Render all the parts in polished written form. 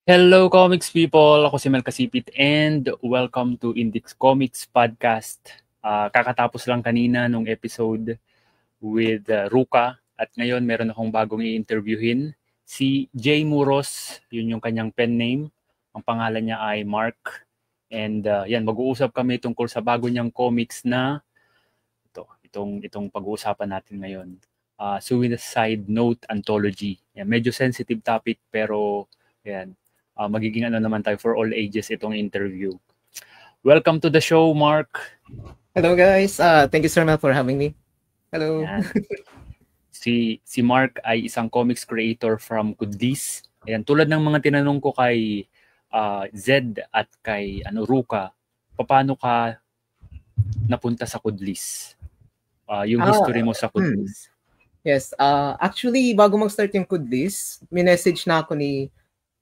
Hello comics people! Ako si Mel Kasipit and welcome to Index Comics Podcast. Kakatapos lang kanina nung episode with Ruka at ngayon meron akong bagong i-interviewin. Si Jay Muros, yun yung kanyang pen name. Ang pangalan niya ay Mark. And yan, mag-uusap kami tungkol sa bago niyang comics na itong pag-uusapan natin ngayon. Suicide Note Anthology. Yan, medyo sensitive topic pero yan, magiging naman tayo for all ages itong interview. Welcome to the show, Mark. Hello guys. Thank you Sir Mel for having me. Hello. Si Mark ay isang comics creator from Kudlis. Ayan, tulad ng mga tinanong ko kay Zed at kay Ruka, paano ka napunta sa Kudlis? Yung history mo sa Kudlis. Yes. Actually, bago mag-start yung Kudlis, minessage na ako ni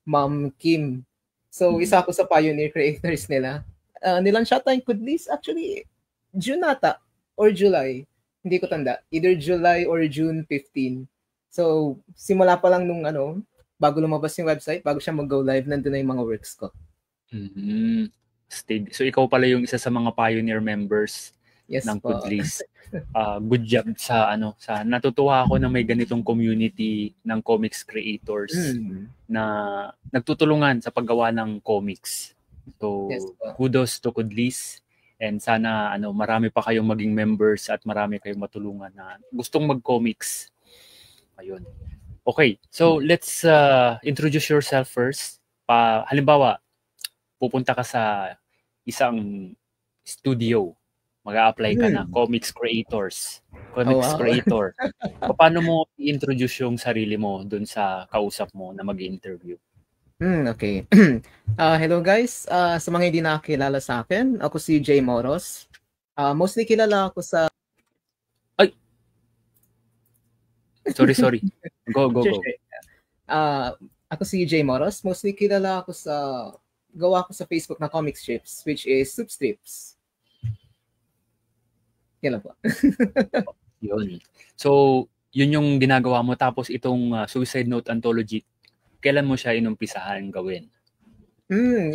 Ma'am Kim. So, isa ako sa pioneer creators nila. Nilanshata yung Kudlis. Actually, June nata or July. Hindi ko tanda. Either July or June 15. So, simula pa lang nung bago lumabas yung website, bago siya mag-go live, nandun na yung mga works ko. Mm-hmm. So, ikaw pala yung isa sa mga pioneer members ng Kudlis. Good job sa natutuwa ako na may ganitong community ng comics creators na nagtutulungan sa paggawa ng comics. So, kudos to Kudlis and sana marami pa kayong maging members at marami kayong matulungan na gustong mag-comics. Ayun. Okay, so let's introduce yourself first. Halimbawa, pupunta ka sa isang studio, mag-a-apply ka na, comics creator. Paano mo i-introduce yung sarili mo dun sa kausap mo na mag-interview? Okay. Hello guys. Sa mga hindi nakakilala sa akin, ako si Jay Moros. Mostly kilala ako sa... Ay! Sorry. Go. Ako si Jay Moros. Mostly kilala ako sa... Gawa ko sa Facebook na comic strips, which is Soup Strips. Yan lang po. Yun. So, yun yung ginagawa mo. Tapos itong Suicide Note Anthology, kailan mo siya inumpisahan gawin?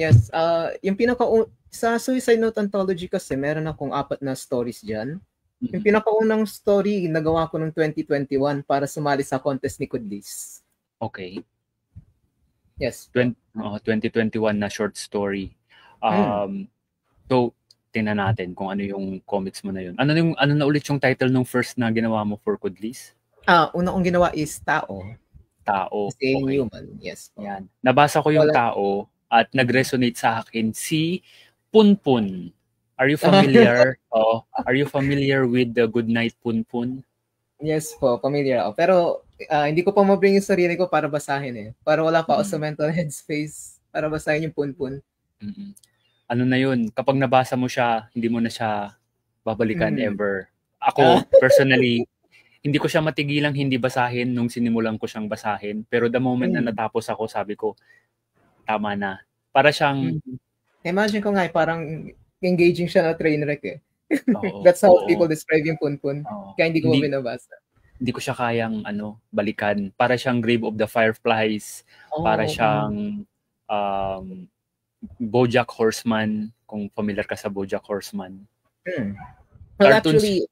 Yes. Yung sa Suicide Note Anthology kasi, meron akong 4 na stories dyan. Yung pinakaunang story, nagawa ko noong 2021 para sumali sa contest ni Kudlis. Okay. Yes. 2021 na short story. So, tingnan natin kung ano yung comics mo na yun. Ano na ulit yung title ng first na ginawa mo for Kudlis? Una kong ginawa is Tao. Okay. Human. Yes. Yan. Nabasa ko yung Tao at nag-resonate sa akin si Punpun. Are you familiar? Are you familiar with the Goodnight Punpun? Yes po, familiar ako. Pero hindi ko pa mabring yung sarili ko para basahin eh. Para wala pa ako sa mental headspace para basahin yung Punpun. Ano na yun, kapag nabasa mo siya, hindi mo na siya babalikan ever. Ako, personally, hindi ko siya matigilang hindi basahin nung sinimulan ko siyang basahin. Pero the moment na natapos ako, sabi ko, tama na. Para siyang... Imagine ko nga, parang engaging siya na train wreck eh. That's how people describe yung Punpun. Kaya hindi ko binabasa. Hindi ko siya kayang balikan. Para siyang Grave of the Fireflies. Para siyang BoJack Horseman. Kung familiar ka sa BoJack Horseman. Well, actually,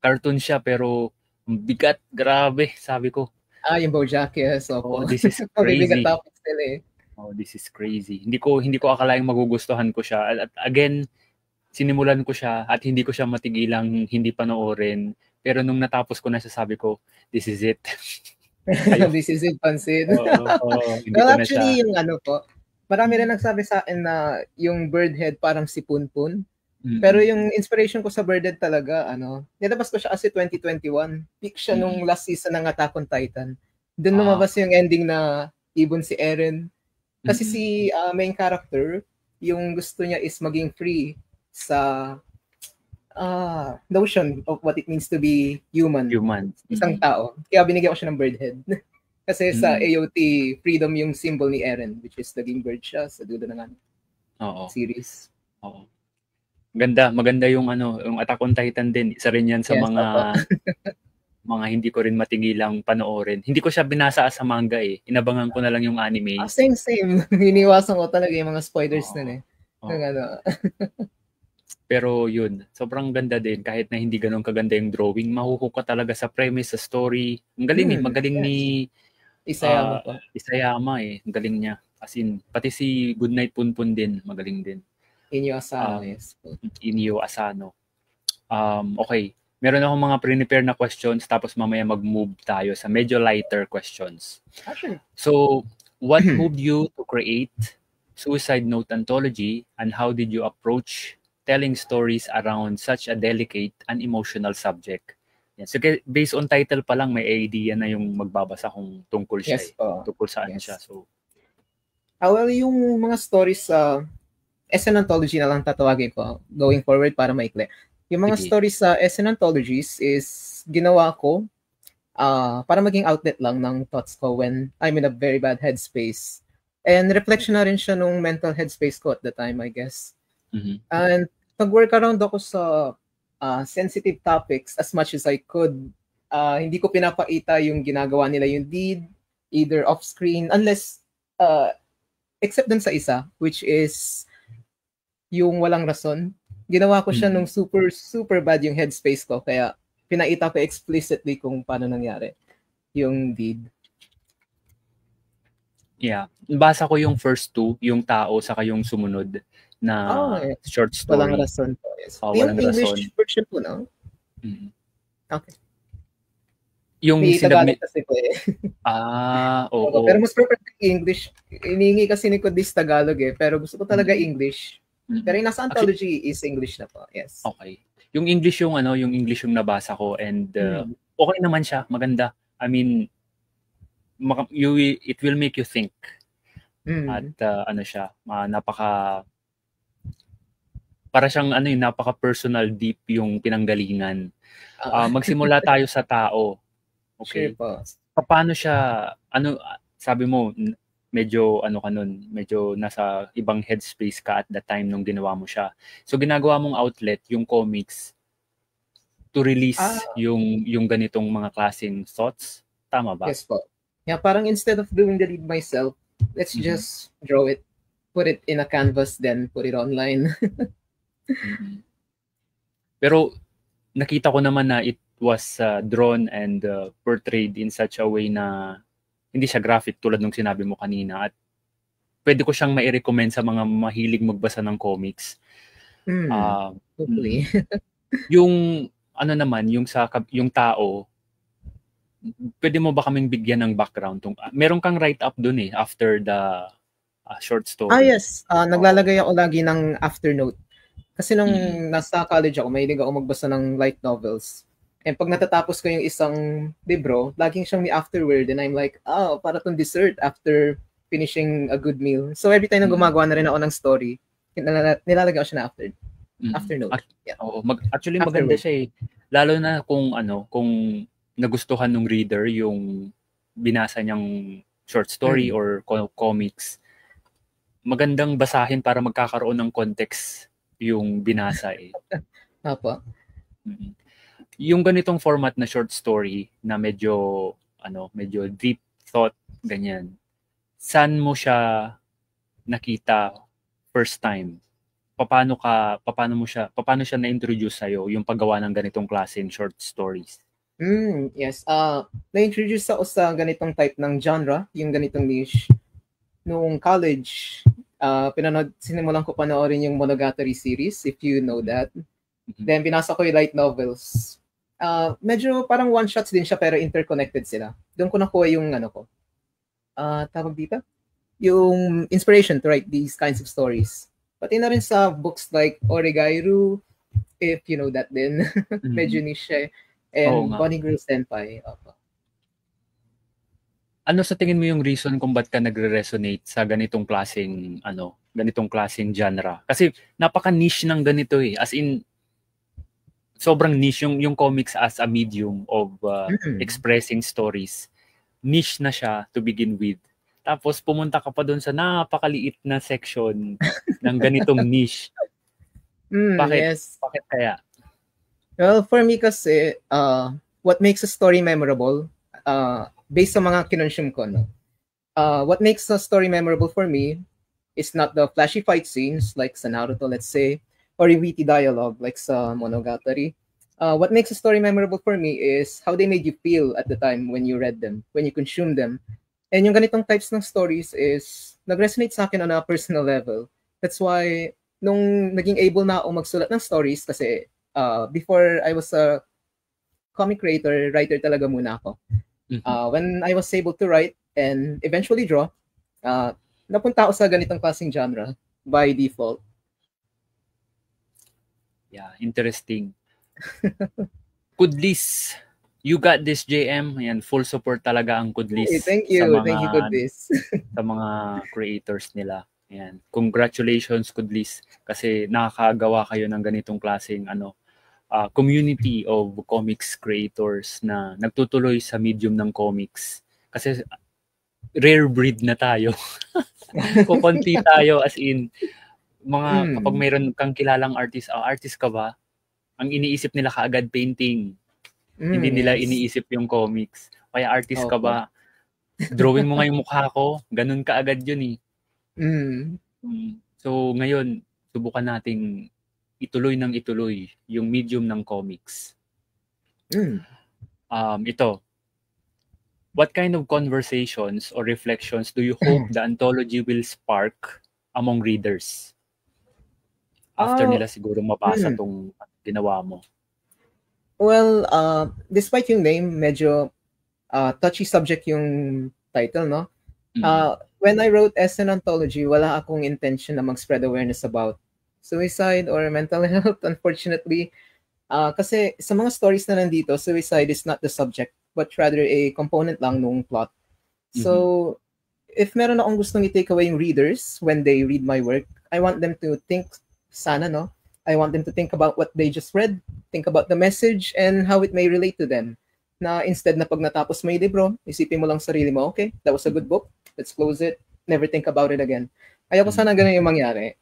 cartoon siya pero bigat. Grabe, sabi ko. Yung BoJack, yes. This is crazy. Bigat topics nila eh. This is crazy. Hindi ko akalaing magugustuhan ko siya. At again, sinimulan ko siya at hindi ko siya matigilang hindi panoorin. Pero nung natapos ko na siya, sabi ko, this is it. This is it, pansin. Well, actually, yung marami rin nagsabi sa akin na yung Birdhead parang si Punpun. Pero yung inspiration ko sa Birdhead talaga, nilabas ko siya kasi 2021. Peak siya nung last season ng Attack on Titan. Doon lumabas yung ending na ibon si Eren. Kasi si main character, yung gusto niya is maging free sa notion of what it means to be human. Isang tao. Kaya binigyan ko siya ng Birdhead. Kasi sa AOT, freedom yung symbol ni Eren, which is naging bird siya sa dulo ng series. Oo. Maganda yung yung Attack on Titan din. Isa rin yan sa mga mga hindi ko rin matigilang panoorin. Hindi ko siya binasa sa manga eh. Inabangan ko na lang yung anime. Same. Hiniwasan ko talaga yung mga spoilers nun eh. Pero yun, sobrang ganda din. Kahit na hindi ganun kaganda yung drawing, mahuhook ka talaga sa premise, sa story. Ang galing magaling ni Isayama eh. Ang galing niya. As in, pati si Goodnight Punpun din, magaling din. Inyo Asano, yes. Inyo Asano. Okay. Meron akong mga prepare na questions tapos mamaya mag-move tayo sa medyo lighter questions. So, what moved you to create Suicide Note Anthology and how did you approach telling stories around such a delicate and emotional subject? Yan. So, based on title pa lang, may idea na yung magbabasa kung tungkol siya. Tungkol saan siya. So, well, yung mga stories sa SN Anthology na lang tatawagin ko going forward para maikli. Yung mga stories sa SN Anthologies is ginawa ko para maging outlet lang ng thoughts ko when I'm in a very bad headspace. And reflection na rin siya nung mental headspace ko at the time, I guess. And nag-work around ako sa sensitive topics as much as I could. Hindi ko pinapakita yung ginagawa nila yung deed, either off-screen, unless, except dun sa isa, which is yung walang rason. Ginawa ko siya nung super bad yung headspace ko, kaya pinaita ko explicitly kung paano nangyari yung deed. Yeah. Basa ko yung first two, yung tao saka yung sumunod na short story. Walang rason po. Yes. Walang yung English rason. version po, no? Okay. Yung sinabit kasi po eh. Oo. Pero mas prefer English. Inihingi kasi ni Kodis Tagalog eh, pero gusto ko talaga English. Pero yung nasa anthology is English na po. Yes. Okay. Yung English yung nabasa ko and okay naman siya, maganda. I mean, it will make you think. At siya, para siyang napaka-personal deep yung pinanggalingan. Magsimula tayo sa tao. Okay. Sure po. Paano siya sabi mo medyo medyo nasa ibang headspace ka at the time nung ginawa mo siya. So ginagawa mong outlet yung comics to release yung ganitong mga klaseng thoughts. Tama ba? Yes po. Yeah, parang instead of doing the lead myself, let's just draw it, put it in a canvas, then put it online. Pero nakita ko naman na it was drawn and portrayed in such a way na hindi siya graphic tulad ng sinabi mo kanina at pwede ko siyang mai-recommend sa mga mahilig magbasa ng comics. Hopefully. Yung yung tao, pwede mo ba kaming bigyan ng background? Meron kang write-up dun after the short story. Yes. Naglalagay ako lagi ng after note. Kasi nung nasa college ako, mahilig ako magbasa ng light novels. And pag natatapos ko yung isang libro, laging siyang may afterword and I'm like, para tong dessert after finishing a good meal. So every time na gumagawa na rin ako ng story, nilalagay ko siya na after note. Actually maganda siya eh. Lalo na kung nagustuhan ng reader yung binasa niyang short story or comics. Magandang basahin para magkakaroon ng context yung binasa eh. Apo. Yung ganitong format na short story na medyo deep thought ganyan. Saan mo siya nakita first time? Paano siya na-introduce sa'yo yung paggawa ng ganitong klaseng short stories? Yes. Na-introduce ako sa ganitong type ng genre, yung ganitong niche. Noong college, sinimulan ko panoorin yung Monogatari series, if you know that. Then binasa ko yung light novels. Medyo parang one-shots din siya pero interconnected sila. Doon ko nakuha yung tawag dito? Yung inspiration to write these kinds of stories. Pati na rin sa books like Origairu, if you know that din. Medyo niche and Bunny Girl Senpai. Ano sa tingin mo yung reason kung ba't ka nagre-resonate sa ganitong klaseng genre? Kasi napaka-niche ng ganito eh. As in, sobrang niche yung comics as a medium of expressing stories. Niche na siya to begin with. Tapos pumunta ka pa doon sa napakaliit na section ng ganitong niche. Bakit? Yes. Bakit kaya? Well, for me kasi, what makes a story memorable, based sa mga kinonsume ko, no? What makes a story memorable for me is not the flashy fight scenes like sa Naruto, let's say, or yung witty dialogue like sa Monogatari. What makes a story memorable for me is how they made you feel at the time when you read them, when you consume them. And yung ganitong types ng stories is nag-resonate sa akin on a personal level. That's why nung naging able na ako magsulat ng stories, kasi before I was a comic creator, writer talaga muna ako. When I was able to write and eventually draw, napunta ako sa ganitong klaseng genre by default. Yeah, interesting. Kudlis, you got this, JM. Ayan, full support talaga ang Kudlis. Hey, thank you, Kudlis. Sa mga creators nila. Ayan. Congratulations, Kudlis, kasi nakakagawa kayo ng ganitong klaseng community of comics creators na nagtutuloy sa medium ng comics. Kasi rare breed na tayo. Kukunti tayo, as in kapag mayroon kang kilalang artist ka ba? Ang iniisip nila kaagad painting. Hindi nila iniisip yung comics. Kaya artist ka ba? Drawing mo nga yung mukha ko. Ganun kaagad yun eh. So ngayon, subukan nating ituloy yung medium ng comics. Ito. What kind of conversations or reflections do you hope the anthology will spark among readers? After nila siguro mabasa tong ginawa mo. Well, despite yung name, medyo touchy subject yung title, no? When I wrote as an anthology, wala akong intention na mag-spread awareness about suicide or mental health, unfortunately. Kasi sa mga stories na nandito, suicide is not the subject, but rather a component lang nung plot. So, if meron akong gustong i-take away yung readers when they read my work, I want them to think, sana, no? I want them to think about what they just read, think about the message, and how it may relate to them. Na instead na pag natapos mo yung libro, isipin mo lang sarili mo, okay, that was a good book, let's close it, never think about it again. Ayoko sana ganun yung mangyari.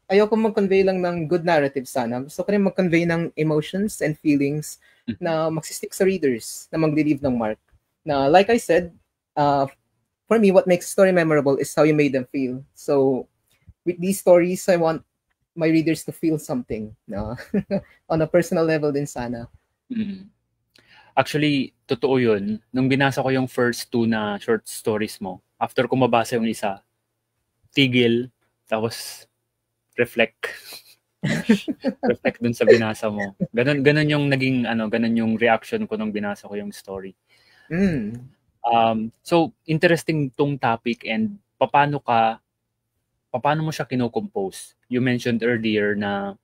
Ayoko mag-convey lang ng good narrative sana. Gusto ko rin mag-convey ng emotions and feelings na magsistick sa readers, na mag-leave ng mark. Na like I said, for me, what makes a story memorable is how you made them feel. So, with these stories, I want my readers to feel something, no? On a personal level din sana. Actually, totoo yun. Nung binasa ko yung first 2 na short stories mo, after ko mabasa yung isa, tigil, tapos reflect. Reflect dun sa binasa mo. Ganun yung naging, ganun yung reaction ko nung binasa ko yung story. So, interesting tong topic, and paano mo siya kinocompose? You mentioned earlier na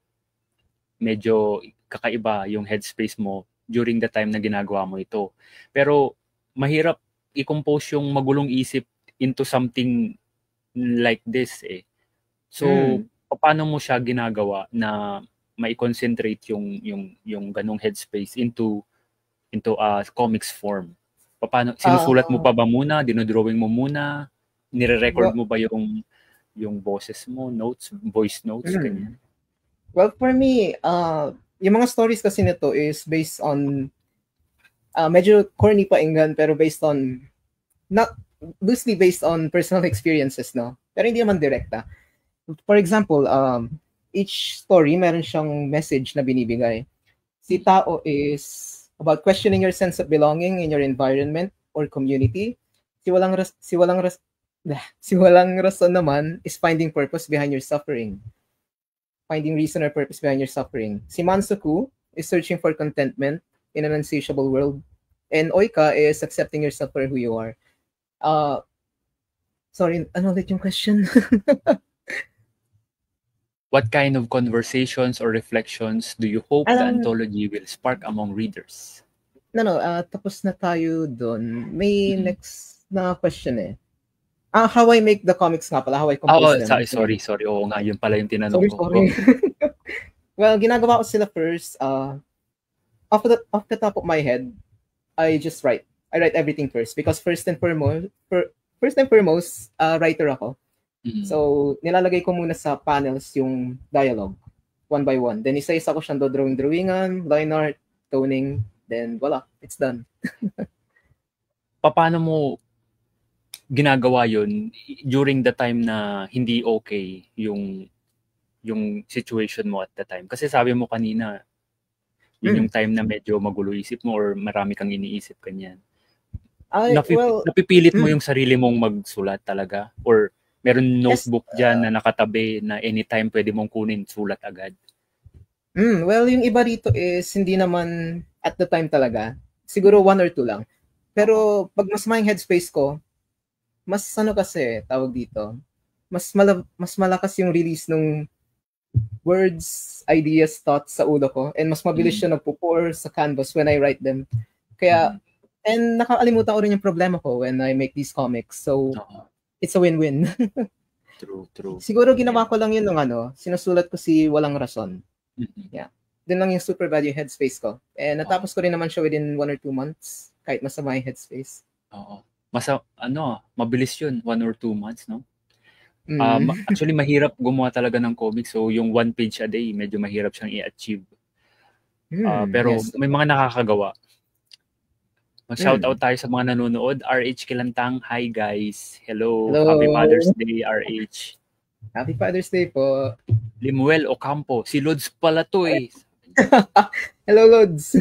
medyo kakaiba yung headspace mo during the time na ginagawa mo ito. Pero mahirap i-compose yung magulong isip into something like this eh. So, paano mo siya ginagawa na mai-concentrate yung ganong headspace into a comics form? Paano, sinusulat mo pa ba muna? Dinodrawing mo muna? Nire-record mo ba yung boses mo, voice notes, ganyan? Well, for me, yung mga stories kasi nito is based on, medyo corny painggan, pero based on, not loosely based on personal experiences, no? Pero hindi naman direkta. For example, each story, meron siyang message na binibigay. Si Tao is about questioning your sense of belonging in your environment or community. Si Walang Rason naman is finding purpose behind your suffering. Finding reason or purpose behind your suffering. Si Mansuku is searching for contentment in an insatiable world. And Oika is accepting yourself for who you are. Sorry, ano ulit yung question? What kind of conversations or reflections do you hope the anthology will spark among readers? Tapos na tayo doon. May next na question eh. How I make the comics nga pala, how I compose them. Sorry. Oo nga, yun pala yung tinanong ko. Sorry. Well, ginagawa ko sila first. Off the top of my head, I just write. I write everything first because first and foremost, writer ako. So, nilalagay ko muna sa panels yung dialogue, one by one. Then, isa-isa ko siyang drawingan, line art, toning, then voila, it's done. Paano mo ginagawa yun during the time na hindi okay yung situation mo at the time? Kasi sabi mo kanina, yun yung time na medyo magulo isip mo or marami kang iniisip kanyan. Napipilit mo yung sarili mong magsulat talaga? Or meron notebook dyan na nakatabi na anytime pwede mong kunin, sulat agad? Well, yung iba rito is hindi naman at the time talaga. Siguro 1 or 2 lang. Pero pag masama yung headspace ko, mas kasi, tawag dito, mas malakas yung release ng words, ideas, thoughts sa ulo ko, and mas mabilis siya nagpo-pour sa canvas when I write them. Kaya, and nakakalimutan ko rin yung problema ko when I make these comics. So, it's a win-win. True. Siguro ginawa ko lang yun nung sinusulat ko si Walang Rason. Yeah. Doon lang yung super bad yung headspace ko. And natapos ko rin naman siya within 1 or 2 months, kahit masama yung headspace. Oo. Mabilis yun, 1 or 2 months, no? Actually, mahirap gumawa talaga ng comics. So, yung 1 page a day, medyo mahirap siyang i-achieve. Pero may mga nakakagawa. Mag-shoutout tayo sa mga nanonood. RH Kilantang, hi guys. Hello. Happy Father's Day, RH. Happy Father's Day po. Limuel Ocampo. Si Lods pala to eh. Hello, Lods.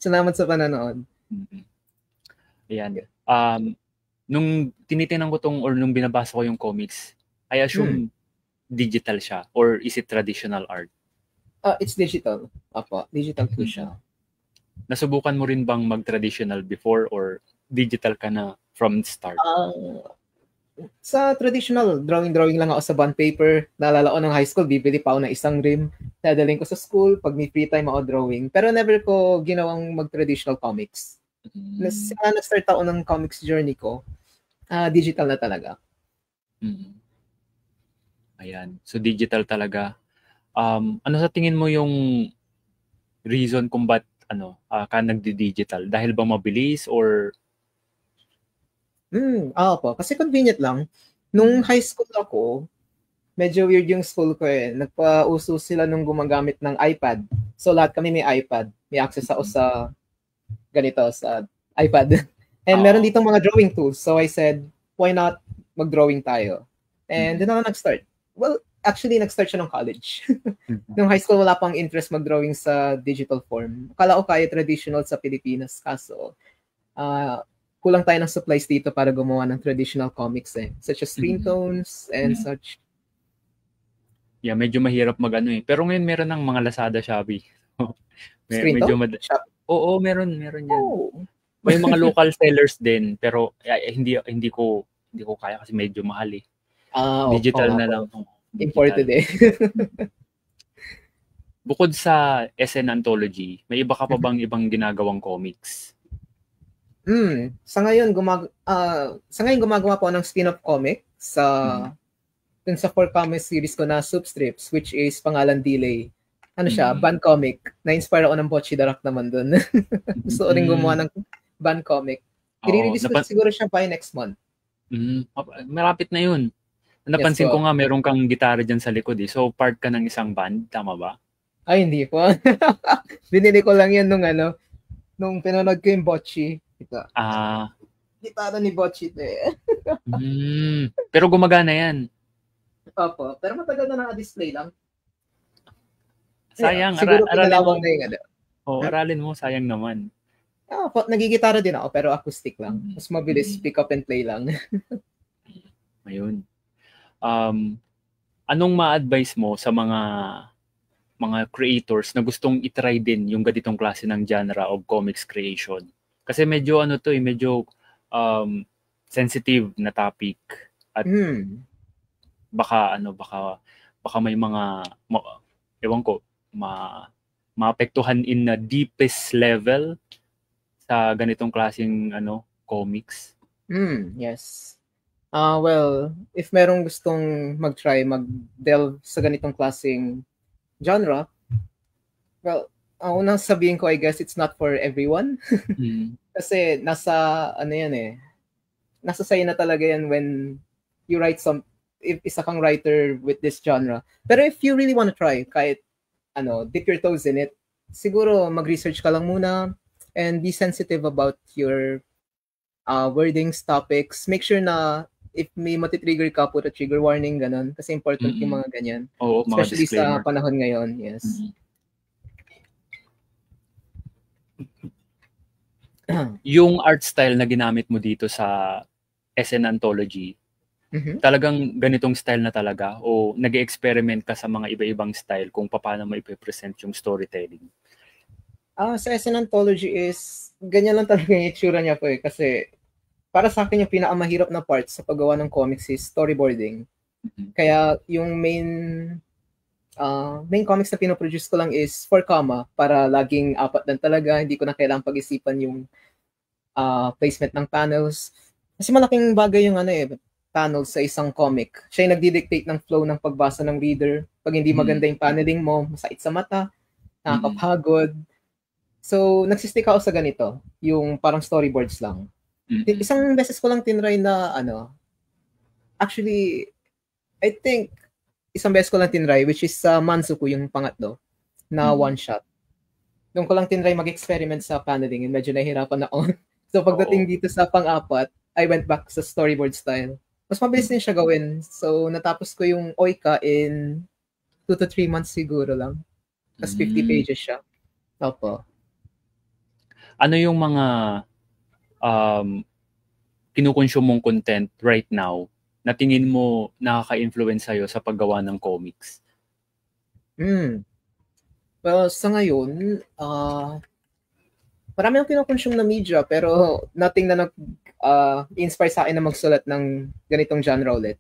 Salamat sa panonood. Ayan. Nung tinitingnan ko nung binabasa ko yung comics, I assume digital siya or is it traditional art? It's digital. Apo, digital po siya. Nasubukan mo rin bang mag-traditional before or digital ka na from start? Sa traditional, drawing lang ako sa bond paper. Naalala ko ng high school, bibili pa ako ng isang rim. Dadalhin ko sa school, pag may free time ako drawing. Pero never ko ginawang mag-traditional comics. Na-start ako ng comics journey ko, digital na talaga. Ayan. So, digital talaga. Ano sa tingin mo yung reason kung ba't ka nagdi-digital? Dahil ba mabilis or... po. Kasi convenient lang. Nung high school ako, medyo weird yung school ko eh. Nagpauso sila nung gumagamit ng iPad. So, lahat kami may iPad. May access ako sa ganito sa iPad. And meron ditong mga drawing tools. So I said, why not mag-drawing tayo? And doon ako nag-start. Well, actually, nag-start siya nung college. Nung high school, wala pang interest mag-drawing sa digital form. Akala ko kaya traditional sa Pilipinas. Kaso, kulang tayo ng supplies dito para gumawa ng traditional comics eh. Such as screen tones and such. Yeah, medyo mahirap mag-ano eh. Pero ngayon meron ng mga Lazada, Shopee. Screen tone? Oo, meron yan. May mga local sellers din, pero hindi ko kaya kasi medyo mahal eh. Digital na lang. Imported eh. Bukod sa SN Anthology, may iba ka pa bang ibang ginagawang comics? Sa ngayon gumagawa po ng spin-off comic dun sa 4 comic series ko na Soup Strips, which is pangalan Delay. Band comic. Na-inspire ako ng Bocchi the Rock naman dun. Gusto ko rin gumawa ng band comic. I-release ko siguro siya by next month. Malapit na yun. Napansin ko nga meron kang gitara dyan sa likod eh. So part ka ng isang band, tama ba? Ay, hindi po. Binili ko lang yan nung pinanood ko yung Bocchi. Ito. Gitara ni Bocchi ito eh. Pero gumagana yan. Opo. Pero matagal na naka-display lang. Sayang. Siguro pinalawang na yung aralin mo. Sayang naman. Nagigitara din ako pero acoustic lang. Mas mabilis pick up and play lang. Ayun. Anong ma-advise mo sa mga creators na gustong itry din yung ganitong klase ng genre of comics creation? Kasi medyo medyo sensitive na topic at baka may mga ewan ko maapektuhan in the deepest level sa ganitong klaseng comics. Yes. Well, if merong gustong mag-delve sa ganitong klaseng genre, well, ang unang sabihin ko, I guess it's not for everyone. Kasi nasa sa'yo na talaga yan when you write if isa kang writer with this genre. Pero if you really want to try, kahit dip your toes in it, siguro mag-research ka lang muna and be sensitive about your wordings, topics. Make sure na if may matitrigger ka, put a trigger warning, ganun. Kasi important yung mga ganyan. Oo, mga especially disclaimer. Sa panahon ngayon, yes. Yung art style na ginamit mo dito sa SN Anthology, talagang ganitong style na talaga o nag-experiment ka sa mga iba-ibang style kung paano mo ipe-present yung storytelling? Sa SN Anthology is, ganyan lang talaga yung itsura niya po kasi para sa akin yung pinakamahirap na part sa paggawa ng comics is storyboarding. Kaya yung main comics na pinoproduce ko lang is 4 comma para laging 4 lang talaga. Hindi ko na kailangang pag-isipan yung placement ng panels. Kasi malaking bagay yung panels sa isang comic. Siya yung nagdi-dictate ng flow ng pagbasa ng reader. Pag hindi maganda yung paneling mo, masakit sa mata, nakakapagod. So, nagsistick ako sa ganito, yung parang storyboards lang. Isang beses ko lang tinry na actually, I think, isang beses ko lang tinry, which is sa Mansuku, yung pangatlo, na one-shot. Doon ko lang tinry mag-experiment sa paneling and medyo nahihirapan ako. So, pagdating dito sa pang-apat, I went back sa storyboard style. Mas mabilis din siya gawin. So, natapos ko yung Oika in 2 to 3 months siguro lang. Tapos 50 pages siya. Opo. Ano yung mga kinukonsume mong content right now na tingin mo nakaka-influence sa'yo sa paggawa ng comics? Well, sa ngayon, marami akong kinukonsume na media pero nothing na nag-inspire sa akin na magsulat ng ganitong genre ulit.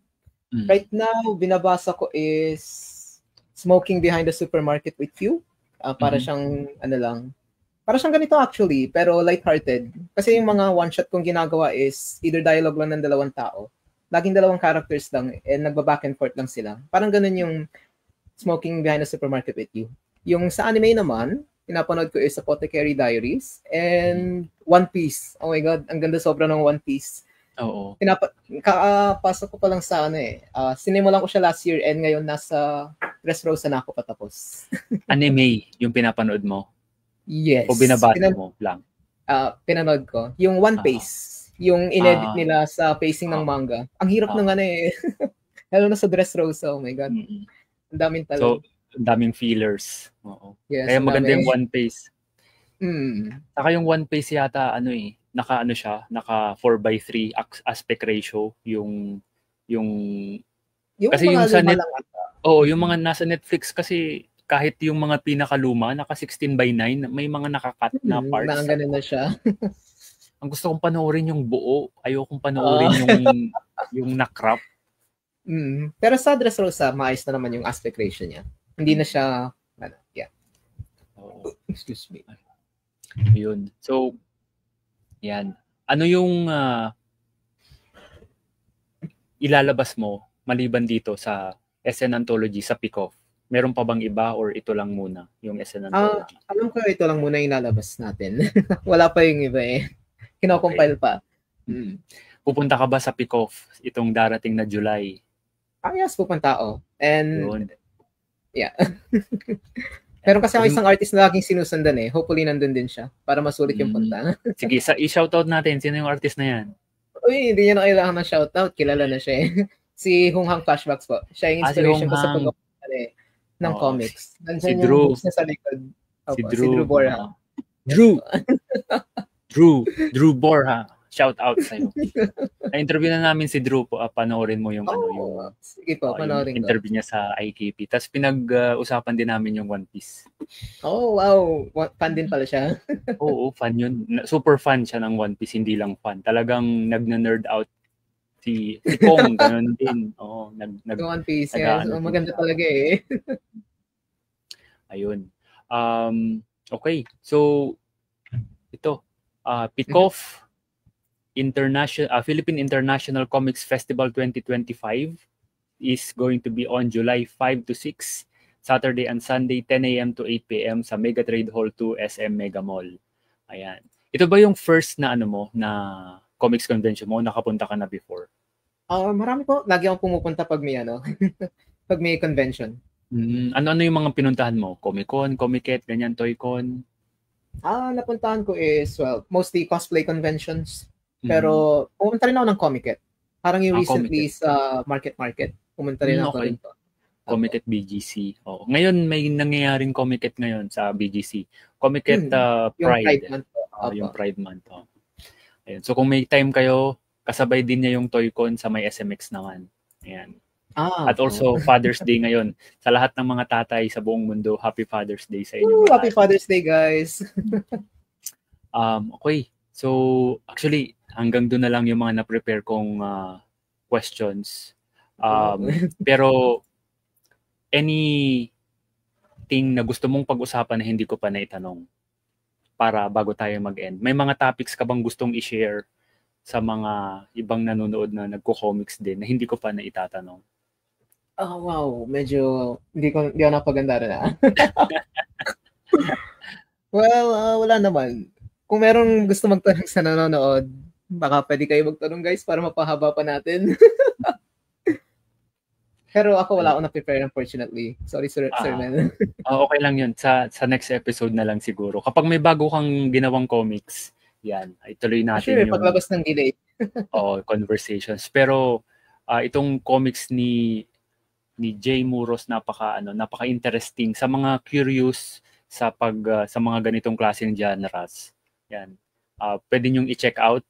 Right now, binabasa ko is Smoking Behind the Supermarket with You. Para siyang, para siyang ganito actually, pero lighthearted. Kasi yung mga one-shot kong ginagawa is either dialogue lang ng 2 tao. Laging 2 characters lang and nagba-back and forth lang sila. Parang ganun yung Smoking Behind the Supermarket with You. Yung sa anime naman, pinapanood ko is Apothecary Diaries and One Piece. Oh my God, ang ganda sobra ng One Piece. Oo. Kakapasok ko pa lang sa sinimulan ko siya last year and ngayon nasa Dressrosa na ako patapos. Anime yung pinapanood mo? Yes. O binabasa mo lang? Pinanood ko. Yung One Piece. Yung inedit nila sa pacing ng manga. Ang hirap ng lalo na sa Dressrosa. Oh my God. Ang daming talo. So, daming fillers. Oo. Yes, kaya maganda yung One Piece. Saka yung One Piece yata naka 4:3 aspect ratio yung kasi yung sa yung mga nasa Netflix kasi kahit yung mga pinakaluma naka 16:9 may mga naka-cut na parts. Ganun na siya. Ang gusto kong panoorin yung buo, ayokong panoorin yung na-crop. Pero sa Dressrosa maayos na naman yung aspect ratio niya. Hindi na siya excuse me. Yun. So, yan. Ano yung ilalabas mo maliban dito sa SN Anthology sa Pick-Off? Meron pa bang iba or ito lang muna yung SN Anthology? Alam ko ito lang muna yung ilalabas natin. Wala pa yung iba eh. Kino-compile pa. Pupunta ka ba sa Pick-Off itong darating na July? Yes, pupunta ako. And yeah. Pero kasi ako isang artist na laging sinusundan eh. Hopefully nandun din siya para masulit yung punta. Sige, i-shoutout natin. Sino yung artist na yan? Uy, hindi niya na kailangan ng shoutout. Kilala na siya eh. Si Hung Hang Flashbacks po. Siya yung inspiration ko sa paggawa ng comics. Nandiyan yung books na sa likod. Si Drew Borja. Drew Borja. Shout out sa'yo. Na-interview na namin si Drew po. Panoorin mo yung sige po, panoorin yung interview niya sa IKP. Tapos pinag-usapan din namin yung One Piece. Oh, wow. Fan din pala siya. Oo, fan yun. Super fan siya ng One Piece. Hindi lang fan. Talagang nag-nerd out si Kong. Ganun din. Oo, One Piece. Yes. Maganda talaga eh. Ayun. Okay. So, ito. Pick-Off Philippine International Comics Festival 2025 is going to be on July 5 to 6, Saturday and Sunday, 10 a.m. to 8 p.m. sa Mega Trade Hall 2, SM Mega Mall. Ayan. Ito ba yung first na na comics convention mo? Nakapunta ka na before? Marami po. Lagi akong pumupunta pag may pag may convention. Ano yung mga pinuntahan mo? Comic-Con, Comiket, ganyan, Toy-Con? Napuntahan ko is, well, mostly cosplay conventions. Pero pumunta rin ako ng Comiket. Parang yung recently Comiket. sa Market, pumunta rin ako Okay. rin to. Comiket BGC. Oh. Ngayon may nangyayaring Comiket ngayon sa BGC. Comiket Pride. Yung Pride Month. Yung Pride Month. Oh. Ayun. So kung may time kayo, kasabay din niya yung Toy-Con sa may SMX naman. Ayan. At also Father's Day ngayon. Sa lahat ng mga tatay sa buong mundo, Happy Father's Day sa inyo. Happy Father's Day, guys. Okay. So actually, hanggang doon na lang yung mga na-prepare kong questions. Pero anything na gusto mong pag-usapan na hindi ko pa naitanong para bago tayo mag-end? May mga topics ka bang gustong i-share sa mga ibang nanonood na nagko-comics din na hindi ko pa naitatanong? Wow. Medyo hindi ako napaganda na. Well, wala naman. Kung merong gusto magtanong sa nanonood, baka pwede kayo magtanong, guys, para mapahaba pa natin. Pero ako wala akong na-prepare, unfortunately. Sorry, Sir Man. Okay lang yun. Sa next episode na lang siguro. Kapag may bago kang ginawang comics, yan, ituloy natin yung paglabas ng delay. conversations. Pero itong comics ni Jay Muros napaka-interesting sa mga curious sa mga ganitong klaseng genres. Yan. Pwede niyong i-check out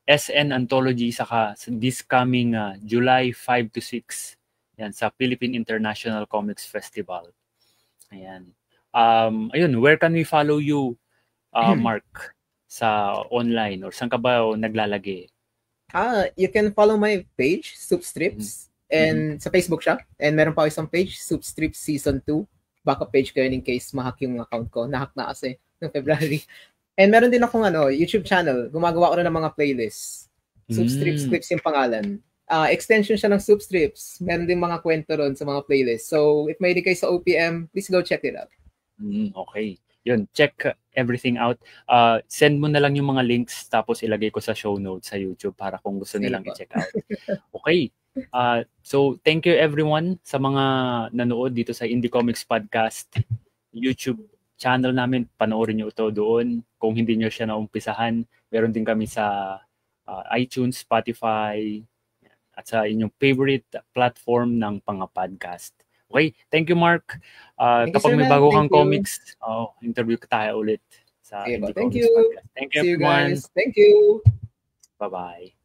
SN Anthology saka this coming July 5 to 6. Yan sa Philippine International Comics Festival. Ayan. Ayun, where can we follow you, Mark, sa online or saan ka ba naglalagay? You can follow my page, Soup Strips. And sa Facebook siya. And meron pa isang page, Soup Strips Season 2. Backup page ko yun in case mahack yung account ko. Nahack na kasi noong February. And meron din akong YouTube channel. Gumagawa ko na ng mga playlists. Soup Strips Clips yung pangalan. Extension siya ng Soup Strips. Meron din mga kwento ron sa mga playlists. So if may kayo sa OPM, please go check it out. Okay. Yun, check everything out. Send mo na lang yung mga links tapos ilagay ko sa show notes sa YouTube para kung gusto nilang i-check out. Okay. So thank you everyone sa mga nanood dito sa Indie Comics Podcast YouTube channel namin. Panoorin niyo ito doon. Kung hindi niyo siya naumpisahan, meron din kami sa iTunes, Spotify, at sa inyong favorite platform ng podcast. Okay, thank you, Mark. Kapag may bago kang comics, interview tayo ulit sa Indie Comics Podcast. Thank you, everyone. Thank you. Bye-bye.